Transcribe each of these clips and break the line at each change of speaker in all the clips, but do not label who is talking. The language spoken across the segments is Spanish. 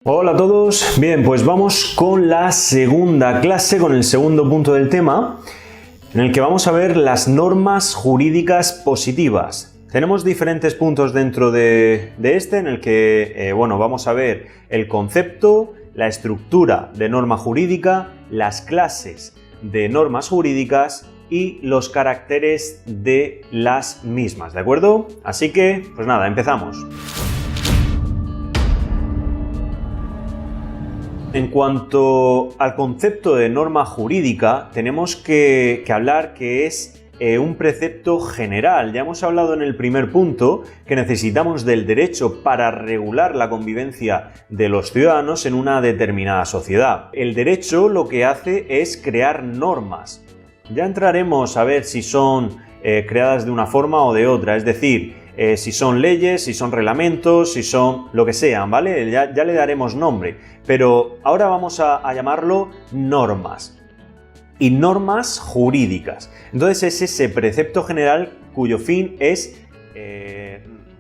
Hola a todos, bien, pues vamos con la segunda clase, con el segundo punto del tema, en el que vamos a ver las normas jurídicas positivas. Tenemos diferentes puntos dentro de este, en el que vamos a ver el concepto, la estructura de norma jurídica, las clases de normas jurídicas y los caracteres de las mismas, ¿de acuerdo? Así que, pues nada, empezamos. En cuanto al concepto de norma jurídica, tenemos que hablar que es un precepto general. Ya hemos hablado en el primer punto que necesitamos del derecho para regular la convivencia de los ciudadanos en una determinada sociedad. El derecho lo que hace es crear normas. Ya entraremos a ver si son creadas de una forma o de otra, es decir, si son leyes, si son reglamentos, si son lo que sean, ¿vale? Ya le daremos nombre, pero ahora vamos a llamarlo normas. Y normas jurídicas. Entonces es ese precepto general cuyo fin es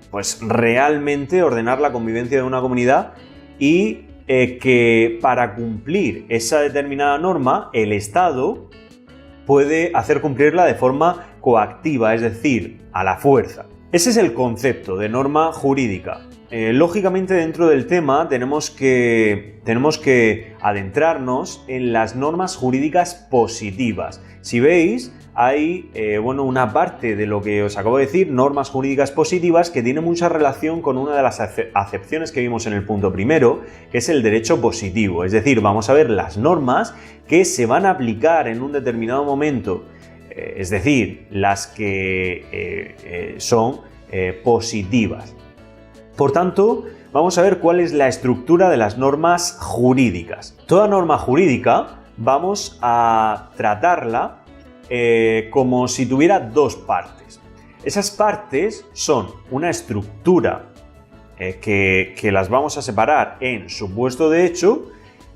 pues realmente ordenar la convivencia de una comunidad y que para cumplir esa determinada norma el Estado puede hacer cumplirla de forma coactiva, es decir, a la fuerza. Ese es el concepto de norma jurídica. Lógicamente, dentro del tema tenemos que adentrarnos en las normas jurídicas positivas. Si veis, hay una parte de lo que os acabo de decir, normas jurídicas positivas, que tiene mucha relación con una de las acepciones que vimos en el punto primero, que es el derecho positivo. Es decir, vamos a ver las normas que se van a aplicar en un determinado momento, es decir, las que son positivas. Por tanto, vamos a ver cuál es la estructura de las normas jurídicas. Toda norma jurídica vamos a tratarla como si tuviera dos partes. Esas partes son una estructura que las vamos a separar en supuesto de hecho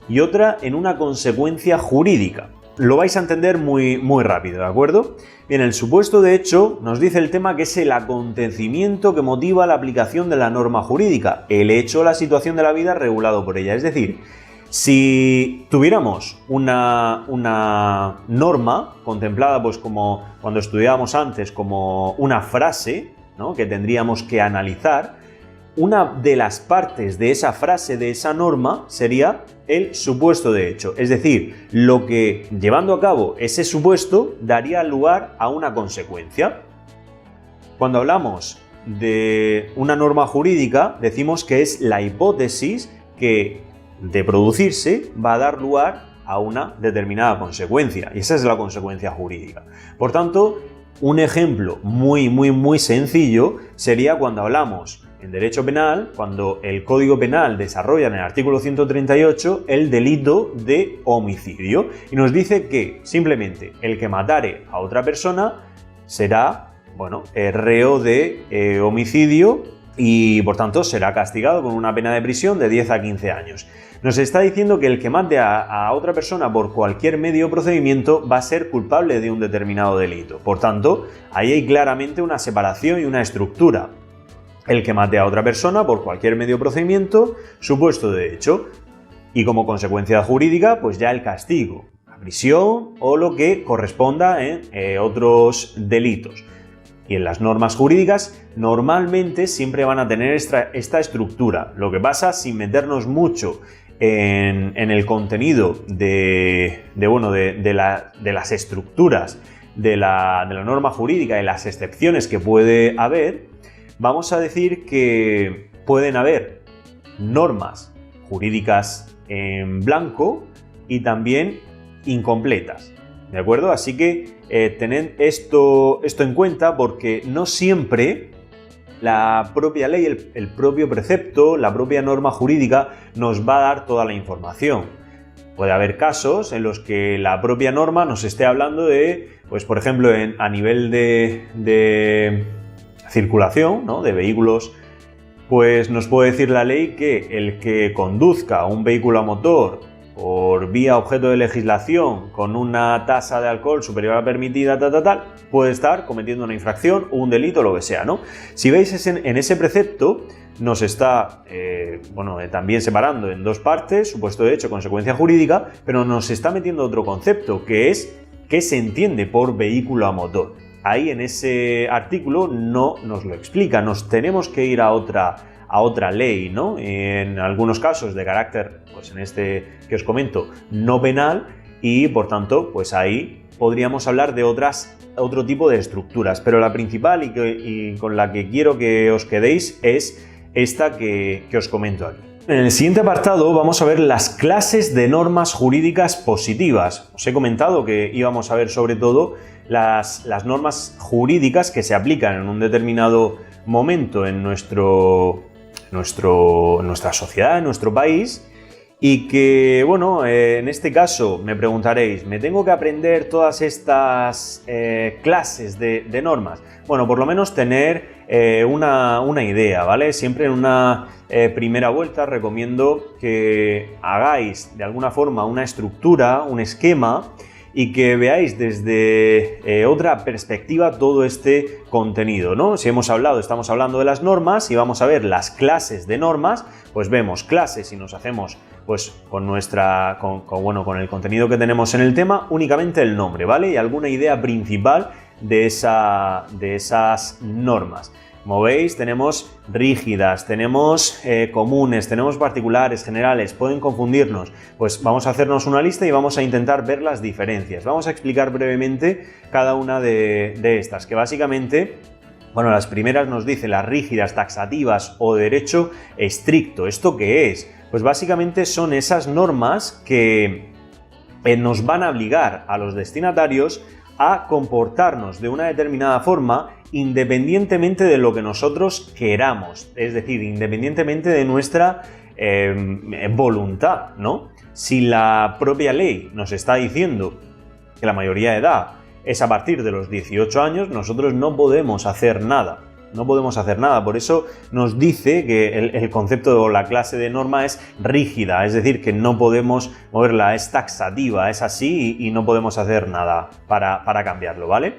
y otra en una consecuencia jurídica. Lo vais a entender muy rápido, ¿de acuerdo? Bien, el supuesto de hecho nos dice el tema que es el acontecimiento que motiva la aplicación de la norma jurídica, el hecho o la situación de la vida regulado por ella. Es decir, si tuviéramos una norma contemplada, pues como cuando estudiábamos antes, como una frase, ¿no?, que tendríamos que analizar, una de las partes de esa frase, de esa norma, sería el supuesto de hecho. Es decir, lo que, llevando a cabo ese supuesto, daría lugar a una consecuencia. Cuando hablamos de una norma jurídica, decimos que es la hipótesis que, de producirse, va a dar lugar a una determinada consecuencia. Y esa es la consecuencia jurídica. Por tanto, un ejemplo muy sencillo sería cuando hablamos en derecho penal, cuando el Código Penal desarrolla en el artículo 138 el delito de homicidio y nos dice que simplemente el que matare a otra persona será, reo de homicidio y por tanto será castigado con una pena de prisión de 10 a 15 años. Nos está diciendo que el que mate a otra persona por cualquier medio o procedimiento va a ser culpable de un determinado delito. Por tanto, ahí hay claramente una separación y una estructura. El que mate a otra persona por cualquier medio o procedimiento, supuesto de hecho. Y como consecuencia jurídica, pues ya el castigo, la prisión o lo que corresponda en otros delitos. Y en las normas jurídicas normalmente siempre van a tener esta estructura. Lo que pasa, sin meternos mucho en el contenido de las estructuras de la norma jurídica y las excepciones que puede haber, vamos a decir que pueden haber normas jurídicas en blanco y también incompletas, ¿de acuerdo? Así que tened esto en cuenta porque no siempre la propia ley, el propio precepto, la propia norma jurídica nos va a dar toda la información. Puede haber casos en los que la propia norma nos esté hablando de, pues por ejemplo, a nivel de circulación, ¿no?, de vehículos, pues nos puede decir la ley que el que conduzca un vehículo a motor por vía objeto de legislación con una tasa de alcohol superior a la permitida, puede estar cometiendo una infracción o un delito, lo que sea, ¿no? Si veis en ese precepto nos está también separando en dos partes, supuesto de hecho, consecuencia jurídica, pero nos está metiendo otro concepto, que es qué se entiende por vehículo a motor. Ahí en ese artículo no nos lo explica, nos tenemos que ir a otra ley, ¿no? En algunos casos de carácter, pues en este que os comento, no penal, y por tanto, pues ahí podríamos hablar de otro tipo de estructuras, pero la principal y con la que quiero que os quedéis es esta que os comento aquí. En el siguiente apartado vamos a ver las clases de normas jurídicas positivas. Os he comentado que íbamos a ver sobre todo las normas jurídicas que se aplican en un determinado momento en nuestra sociedad, en nuestro país, y que, bueno, en este caso me preguntaréis, ¿me tengo que aprender todas estas clases de normas? Bueno, por lo menos tener una idea, ¿vale? Siempre en una primera vuelta recomiendo que hagáis de alguna forma una estructura, un esquema, y que veáis desde otra perspectiva todo este contenido, ¿no? Si estamos hablando de las normas y vamos a ver las clases de normas, pues vemos clases y nos hacemos pues con el contenido que tenemos en el tema, únicamente el nombre, ¿vale? Y alguna idea principal de esas normas. Como veis, tenemos rígidas, tenemos comunes, tenemos particulares, generales, pueden confundirnos. Pues vamos a hacernos una lista y vamos a intentar ver las diferencias. Vamos a explicar brevemente cada una de estas, que básicamente, bueno, las primeras nos dice las rígidas, taxativas o derecho estricto. ¿Esto qué es? Pues básicamente son esas normas que nos van a obligar a los destinatarios a comportarnos de una determinada forma independientemente de lo que nosotros queramos, es decir, independientemente de nuestra voluntad, ¿no? Si la propia ley nos está diciendo que la mayoría de edad es a partir de los 18 años, nosotros no podemos hacer nada. No podemos hacer nada, por eso nos dice que el concepto o la clase de norma es rígida, es decir, que no podemos moverla, es taxativa, es así y no podemos hacer nada para cambiarlo, ¿vale?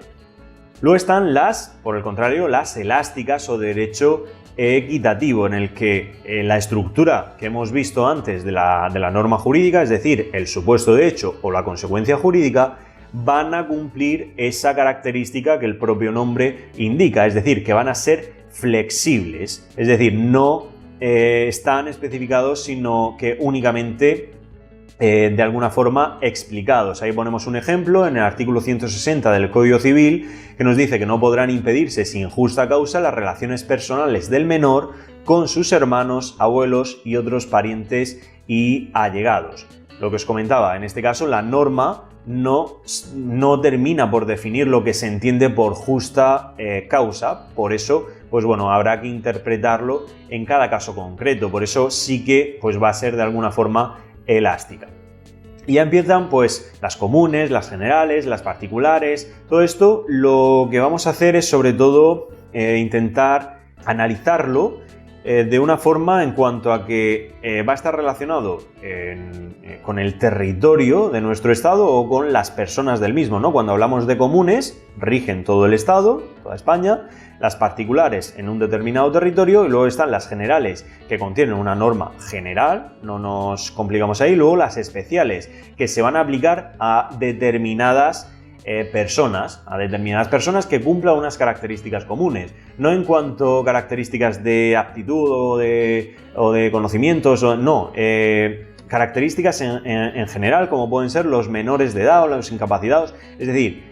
Luego están por el contrario, las elásticas o derecho equitativo, en el que la estructura que hemos visto antes de la norma jurídica, es decir, el supuesto de hecho o la consecuencia jurídica, van a cumplir esa característica que el propio nombre indica, es decir, que van a ser flexibles, es decir, no están especificados, sino que únicamente de alguna forma explicados. Ahí ponemos un ejemplo en el artículo 160 del Código Civil que nos dice que no podrán impedirse sin justa causa las relaciones personales del menor con sus hermanos, abuelos y otros parientes y allegados. Lo que os comentaba, en este caso la norma no termina por definir lo que se entiende por justa causa, por eso pues bueno, habrá que interpretarlo en cada caso concreto, por eso sí que pues va a ser de alguna forma elástica. Y ya empiezan pues las comunes, las generales, las particulares. Todo esto lo que vamos a hacer es sobre todo intentar analizarlo de una forma en cuanto a que va a estar relacionado con el territorio de nuestro estado o con las personas del mismo, ¿no? Cuando hablamos de comunes, rigen todo el estado, toda España, las particulares en un determinado territorio, y luego están las generales, que contienen una norma general, no nos complicamos ahí, luego las especiales, que se van a aplicar a determinadas personas que cumplan unas características comunes, no en cuanto a características de aptitud o de conocimientos, no, características en general, como pueden ser los menores de edad o los incapacitados, es decir,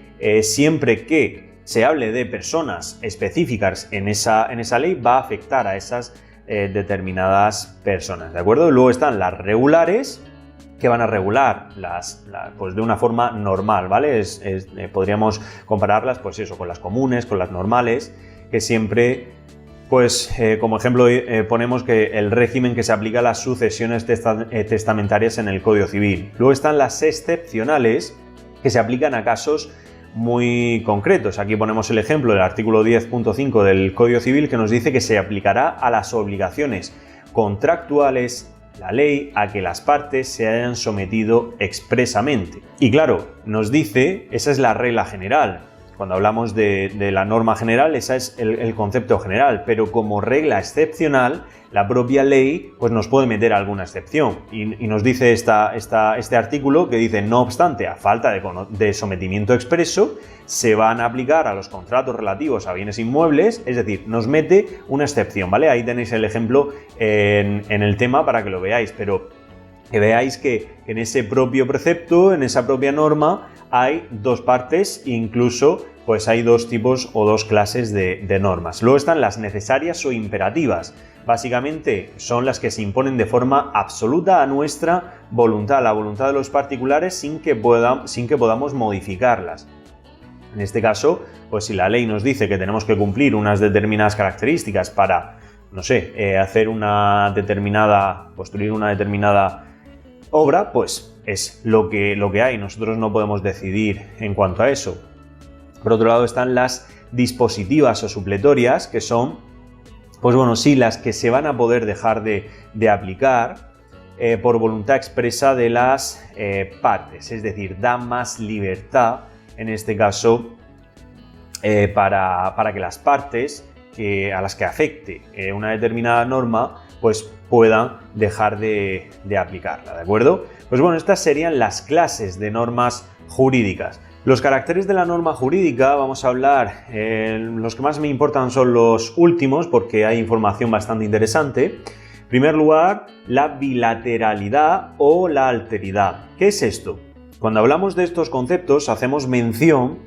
siempre que se hable de personas específicas en esa ley, va a afectar a esas determinadas personas, ¿de acuerdo? Luego están las regulares, que van a regular pues de una forma normal, ¿vale? Podríamos compararlas, pues eso, con las comunes, con las normales, que siempre, pues como ejemplo ponemos que el régimen que se aplica a las sucesiones testamentarias en el Código Civil. Luego están las excepcionales, que se aplican a casos muy concretos. Aquí ponemos el ejemplo del artículo 10.5 del Código Civil, que nos dice que se aplicará a las obligaciones contractuales la ley a que las partes se hayan sometido expresamente. Y claro, nos dice, esa es la regla general. Cuando hablamos de la norma general, ese es el concepto general, pero como regla excepcional, la propia ley pues nos puede meter alguna excepción. Y nos dice este artículo que dice, no obstante, a falta de sometimiento expreso, se van a aplicar a los contratos relativos a bienes inmuebles, es decir, nos mete una excepción, ¿vale? Ahí tenéis el ejemplo en el tema para que lo veáis, pero que veáis que en ese propio precepto, en esa propia norma, hay dos partes, incluso pues hay dos tipos o dos clases de normas. Luego están las necesarias o imperativas. Básicamente son las que se imponen de forma absoluta a nuestra voluntad, la voluntad de los particulares sin que podamos modificarlas. En este caso, pues si la ley nos dice que tenemos que cumplir unas determinadas características para, no sé, construir una determinada obra, pues es lo que hay. Nosotros no podemos decidir en cuanto a eso. Por otro lado están las dispositivas o supletorias, que son, pues bueno, sí, las que se van a poder dejar de aplicar por voluntad expresa de las partes, es decir, da más libertad, en este caso, para que las partes a las que afecte una determinada norma, pues puedan dejar de aplicarla, ¿de acuerdo? Pues bueno, estas serían las clases de normas jurídicas. Los caracteres de la norma jurídica, vamos a hablar, los que más me importan son los últimos porque hay información bastante interesante. En primer lugar, la bilateralidad o la alteridad. ¿Qué es esto? Cuando hablamos de estos conceptos hacemos mención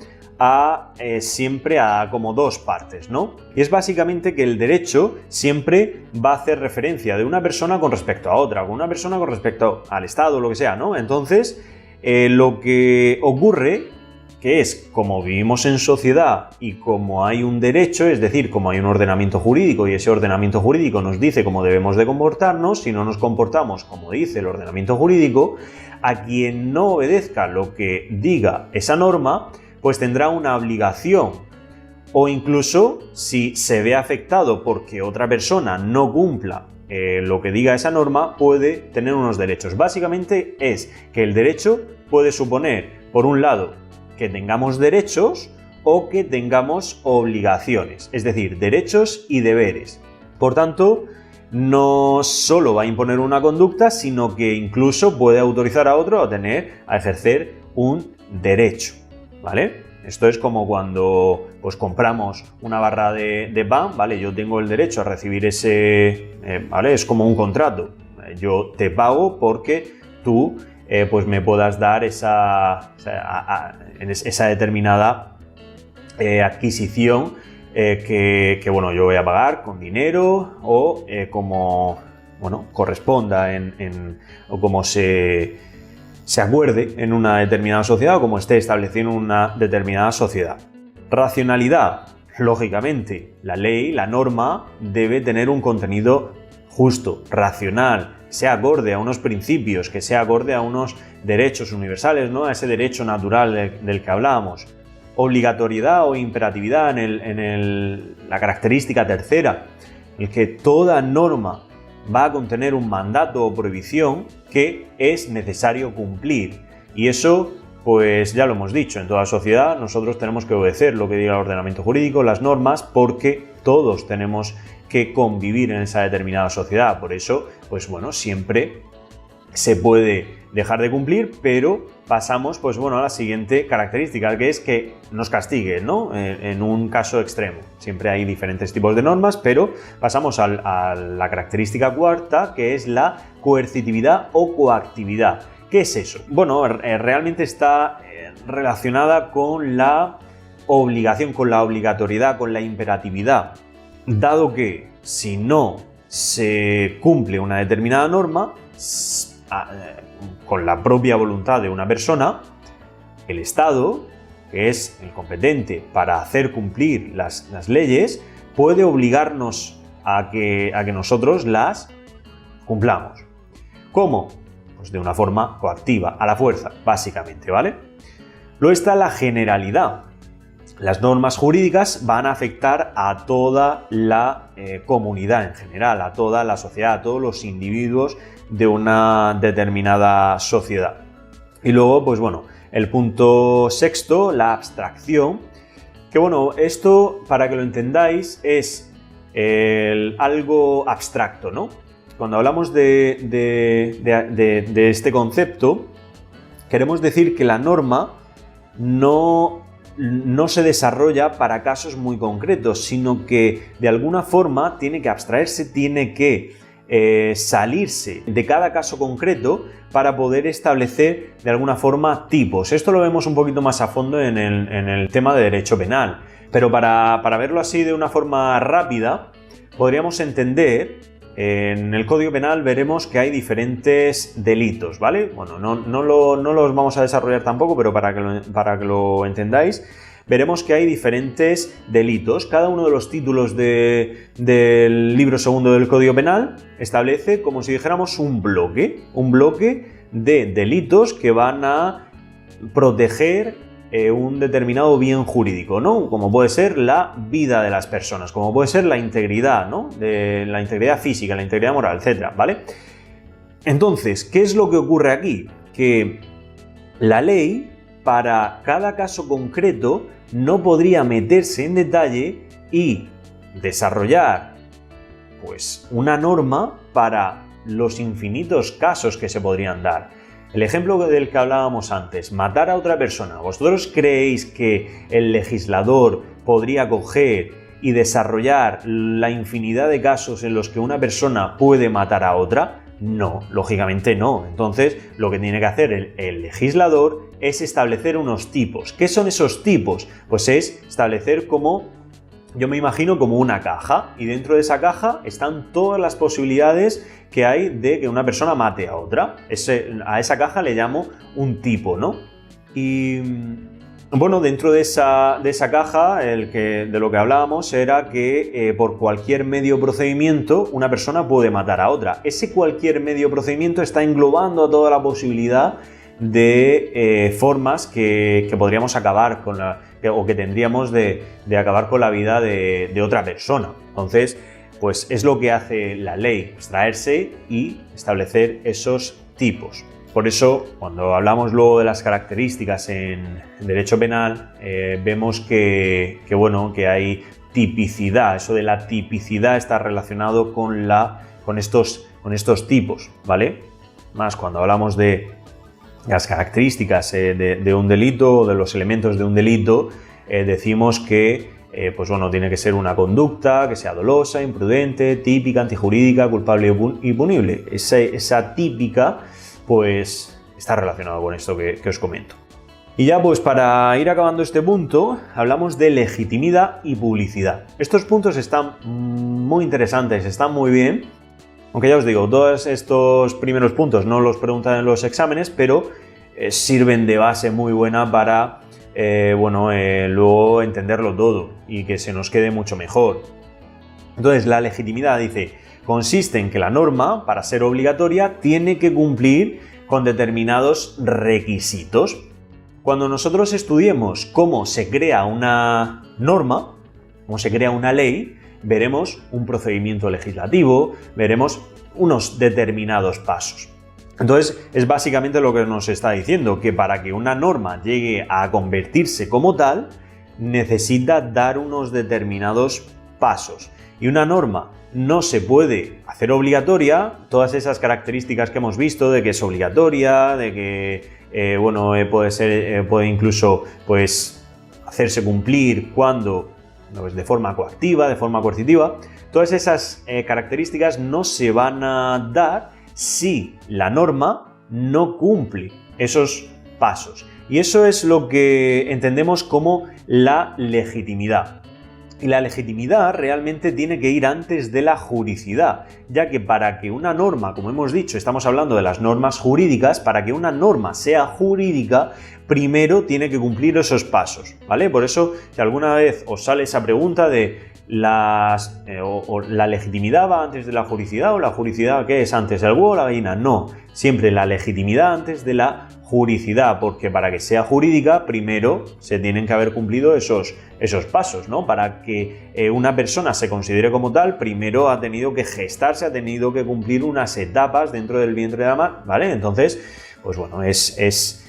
siempre a como dos partes, ¿no? Y es básicamente que el derecho siempre va a hacer referencia de una persona con respecto a otra, con una persona con respecto al Estado, lo que sea, ¿no? Entonces, lo que ocurre que es, como vivimos en sociedad y como hay un derecho, es decir, como hay un ordenamiento jurídico y ese ordenamiento jurídico nos dice cómo debemos de comportarnos, si no nos comportamos como dice el ordenamiento jurídico, a quien no obedezca lo que diga esa norma, pues tendrá una obligación. O incluso, si se ve afectado porque otra persona no cumpla lo que diga esa norma, puede tener unos derechos. Básicamente es que el derecho puede suponer, por un lado, que tengamos derechos o que tengamos obligaciones, es decir, derechos y deberes. Por tanto, no solo va a imponer una conducta, sino que incluso puede autorizar a otro a ejercer un derecho, ¿vale? Esto es como cuando pues, compramos una barra de pan, ¿vale? Yo tengo el derecho a recibir ese, ¿vale? Es como un contrato. Yo te pago porque tú pues me puedas dar esa determinada adquisición que bueno, yo voy a pagar con dinero o como bueno, corresponda o como se acuerde en una determinada sociedad o como esté establecido en una determinada sociedad. Racionalidad. Lógicamente, la ley, la norma, debe tener un contenido justo, racional, sea acorde a unos principios, que sea acorde a unos derechos universales, ¿no? A ese derecho natural del que hablábamos. Obligatoriedad o imperatividad en la característica tercera, en que toda norma va a contener un mandato o prohibición que es necesario cumplir. Y eso, pues ya lo hemos dicho, en toda sociedad nosotros tenemos que obedecer lo que diga el ordenamiento jurídico, las normas, porque todos tenemos que convivir en esa determinada sociedad. Por eso, pues bueno, siempre se puede dejar de cumplir, pero pasamos, pues bueno, a la siguiente característica, que es que nos castigue, ¿no? En un caso extremo. Siempre hay diferentes tipos de normas, pero pasamos a la característica cuarta, que es la coercitividad o coactividad. ¿Qué es eso? Bueno, realmente está relacionada con la obligación, con la obligatoriedad, con la imperatividad. Dado que si no se cumple una determinada norma, con la propia voluntad de una persona, el Estado, que es el competente para hacer cumplir las leyes, puede obligarnos a que nosotros las cumplamos. ¿Cómo? Pues de una forma coactiva, a la fuerza, básicamente, ¿vale? Luego está la generalidad. Las normas jurídicas van a afectar a toda la comunidad en general, a toda la sociedad, a todos los individuos de una determinada sociedad. Y luego, pues bueno, el punto sexto, la abstracción, que bueno, esto, para que lo entendáis, es algo abstracto, ¿no? Cuando hablamos de este concepto, queremos decir que la norma no se desarrolla para casos muy concretos, sino que de alguna forma tiene que abstraerse, tiene que salirse de cada caso concreto para poder establecer de alguna forma tipos. Esto lo vemos un poquito más a fondo en el tema de derecho penal, pero para verlo así de una forma rápida, podríamos entender, en el Código Penal veremos que hay diferentes delitos, ¿vale? Bueno, no los vamos a desarrollar tampoco, pero para que lo entendáis, veremos que hay diferentes delitos. Cada uno de los títulos del libro segundo del Código Penal establece como si dijéramos un bloque de delitos que van a proteger un determinado bien jurídico, ¿no? Como puede ser la vida de las personas, como puede ser la integridad, ¿no? De la integridad física, la integridad moral, etcétera, ¿vale? Entonces, ¿qué es lo que ocurre aquí? Que la ley, para cada caso concreto, no podría meterse en detalle y desarrollar, pues, una norma para los infinitos casos que se podrían dar. El ejemplo del que hablábamos antes, matar a otra persona. ¿Vosotros creéis que el legislador podría coger y desarrollar la infinidad de casos en los que una persona puede matar a otra? No, lógicamente no. Entonces, lo que tiene que hacer el legislador es establecer unos tipos. ¿Qué son esos tipos? Pues es establecer yo me imagino como una caja, y dentro de esa caja están todas las posibilidades que hay de que una persona mate a otra. A esa caja le llamo un tipo, ¿no? Y bueno, dentro de esa caja, de lo que hablábamos era que por cualquier medio procedimiento una persona puede matar a otra. Ese cualquier medio procedimiento está englobando a toda la posibilidad de formas que podríamos acabar con o que tendríamos de acabar con la vida de otra persona. Entonces, pues es lo que hace la ley, extraerse y establecer esos tipos. Por eso, cuando hablamos luego de las características en derecho penal, vemos que hay tipicidad. Eso de la tipicidad está relacionado con estos tipos, ¿vale? Más cuando hablamos de las características de un delito o de los elementos de un delito, decimos que tiene que ser una conducta que sea dolosa, imprudente, típica, antijurídica, culpable y punible. Esa típica, pues, está relacionada con esto que os comento. Y ya, pues, para ir acabando este punto, hablamos de legitimidad y publicidad. Estos puntos están muy interesantes, están muy bien. Aunque ya os digo, todos estos primeros puntos no los preguntan en los exámenes, pero sirven de base muy buena para luego entenderlo todo y que se nos quede mucho mejor. Entonces, la legitimidad, dice, consiste en que la norma, para ser obligatoria, tiene que cumplir con determinados requisitos. Cuando nosotros estudiemos cómo se crea una norma, cómo se crea una ley, veremos un procedimiento legislativo, veremos unos determinados pasos. Entonces, es básicamente lo que nos está diciendo, que para que una norma llegue a convertirse como tal, necesita dar unos determinados pasos. Y una norma no se puede hacer obligatoria, todas esas características que hemos visto de que es obligatoria, de que puede incluso pues, hacerse cumplir cuando de forma coactiva, de forma coercitiva. Todas esas características no se van a dar si la norma no cumple esos pasos. Y eso es lo que entendemos como la legitimidad. Y la legitimidad realmente tiene que ir antes de la juridicidad, ya que para que una norma, como hemos dicho, estamos hablando de las normas jurídicas, para que una norma sea jurídica, primero tiene que cumplir esos pasos, ¿vale? Por eso, si alguna vez os sale esa pregunta de la legitimidad va antes de la juridicidad o la juridicidad, ¿qué es antes, el huevo o la gallina? No, siempre la legitimidad antes de la juridicidad, porque para que sea jurídica primero se tienen que haber cumplido esos pasos, ¿no? Para que una persona se considere como tal, primero ha tenido que gestarse, ha tenido que cumplir unas etapas dentro del vientre de la madre, ¿vale? Entonces, pues bueno, es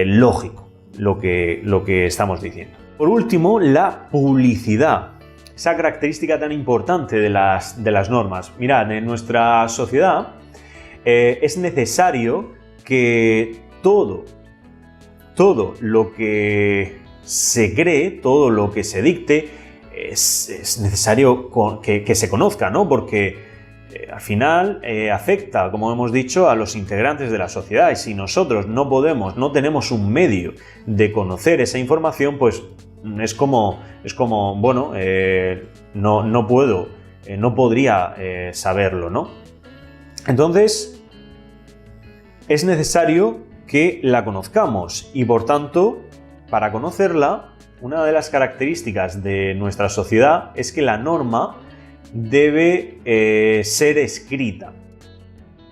lógico lo que estamos diciendo. Por último, la publicidad. Esa característica tan importante de las normas. Mirad, en nuestra sociedad es necesario que todo lo que se cree, todo lo que se dicte, es necesario que se conozca, ¿no? Porque al final afecta, como hemos dicho, a los integrantes de la sociedad, y si nosotros no tenemos un medio de conocer esa información, pues es como bueno, no podría saberlo, ¿no? Entonces, es necesario que la conozcamos y, por tanto, para conocerla, una de las características de nuestra sociedad es que la norma debe ser escrita.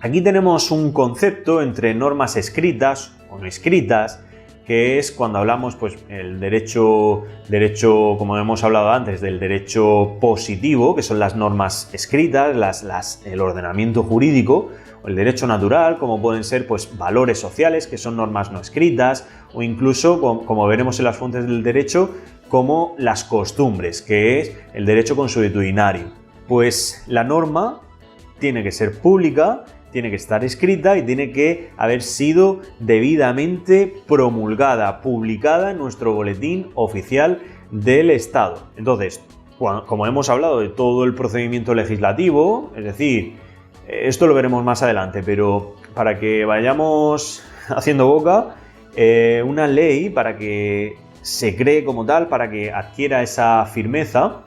Aquí tenemos un concepto entre normas escritas o no escritas, que es cuando hablamos, pues, el derecho, como hemos hablado antes, del derecho positivo, que son las normas escritas, el ordenamiento jurídico, o el derecho natural, como pueden ser, pues, valores sociales, que son normas no escritas, o incluso, como veremos en las fuentes del derecho, como las costumbres, que es el derecho consuetudinario. Pues la norma tiene que ser pública, tiene que estar escrita y tiene que haber sido debidamente promulgada, publicada en nuestro boletín oficial del Estado. Entonces, como hemos hablado de todo el procedimiento legislativo, es decir, esto lo veremos más adelante, pero para que vayamos haciendo boca, una ley, para que se cree como tal, para que adquiera esa firmeza,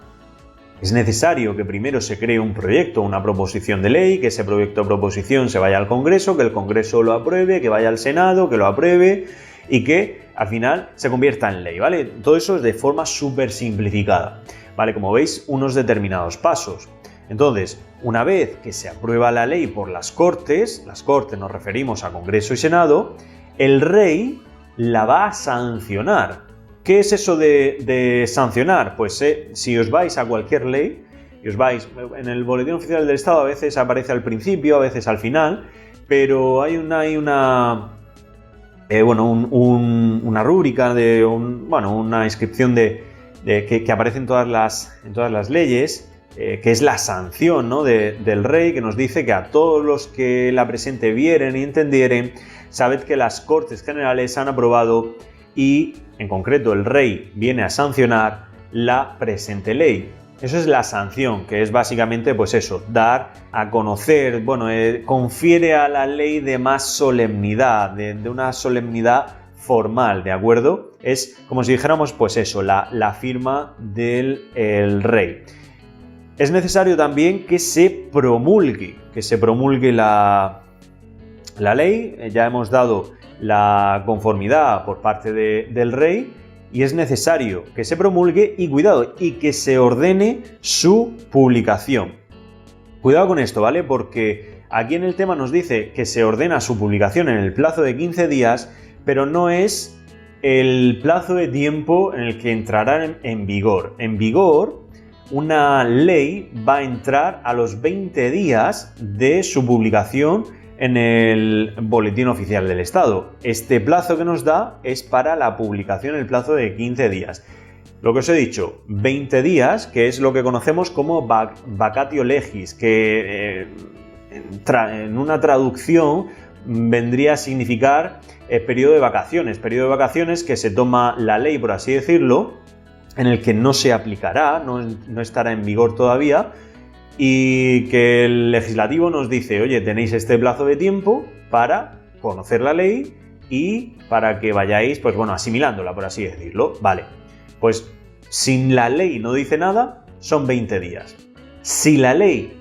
es necesario que primero se cree un proyecto, una proposición de ley, que ese proyecto o proposición se vaya al Congreso, que el Congreso lo apruebe, que vaya al Senado, que lo apruebe y que al final se convierta en ley, ¿vale? Todo eso es de forma súper simplificada, ¿vale? Como veis, unos determinados pasos. Entonces, una vez que se aprueba la ley por las Cortes nos referimos a Congreso y Senado, el rey la va a sancionar. ¿Qué es eso de sancionar? Pues si os vais a cualquier ley, y os vais en el Boletín Oficial del Estado, a veces aparece al principio, a veces al final, pero hay una rúbrica, una inscripción que aparece en todas las leyes, que es la sanción, ¿no?, del rey, que nos dice que a todos los que la presente vieren y entendieren, sabed que las Cortes Generales han aprobado y, en concreto, el rey viene a sancionar la presente ley. Eso es la sanción, que es básicamente, pues eso, dar a conocer, confiere a la ley de más solemnidad, de una solemnidad formal, ¿de acuerdo? Es como si dijéramos, pues eso, la firma del rey. Es necesario también que se promulgue la ley. Ya hemos dado la conformidad por parte del rey y es necesario que se promulgue y que se ordene su publicación. Cuidado con esto, ¿vale? Porque aquí en el tema nos dice que se ordena su publicación en el plazo de 15 días, pero no es el plazo de tiempo en el que entrará en vigor. En vigor, una ley va a entrar a los 20 días de su publicación en el Boletín Oficial del Estado. Este plazo que nos da es para la publicación en el plazo de 15 días. Lo que os he dicho, 20 días, que es lo que conocemos como vacatio legis, que en una traducción vendría a significar periodo de vacaciones que se toma la ley, por así decirlo, en el que no se aplicará, no estará en vigor todavía, y que el legislativo nos dice, oye, tenéis este plazo de tiempo para conocer la ley y para que vayáis, pues bueno, asimilándola, por así decirlo. Vale, pues si la ley no dice nada, son 20 días. Si la ley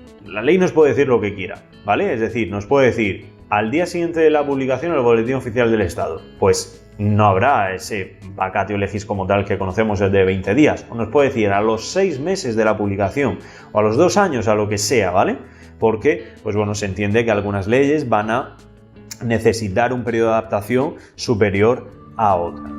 nos puede decir lo que quiera, ¿vale? Es decir, nos puede decir, al día siguiente de la publicación en el Boletín Oficial del Estado, pues no habrá ese vacatio legis como tal que conocemos de 20 días. O nos puede decir a los 6 meses de la publicación o a los 2 años, a lo que sea, ¿vale? Porque, pues bueno, se entiende que algunas leyes van a necesitar un periodo de adaptación superior a otras.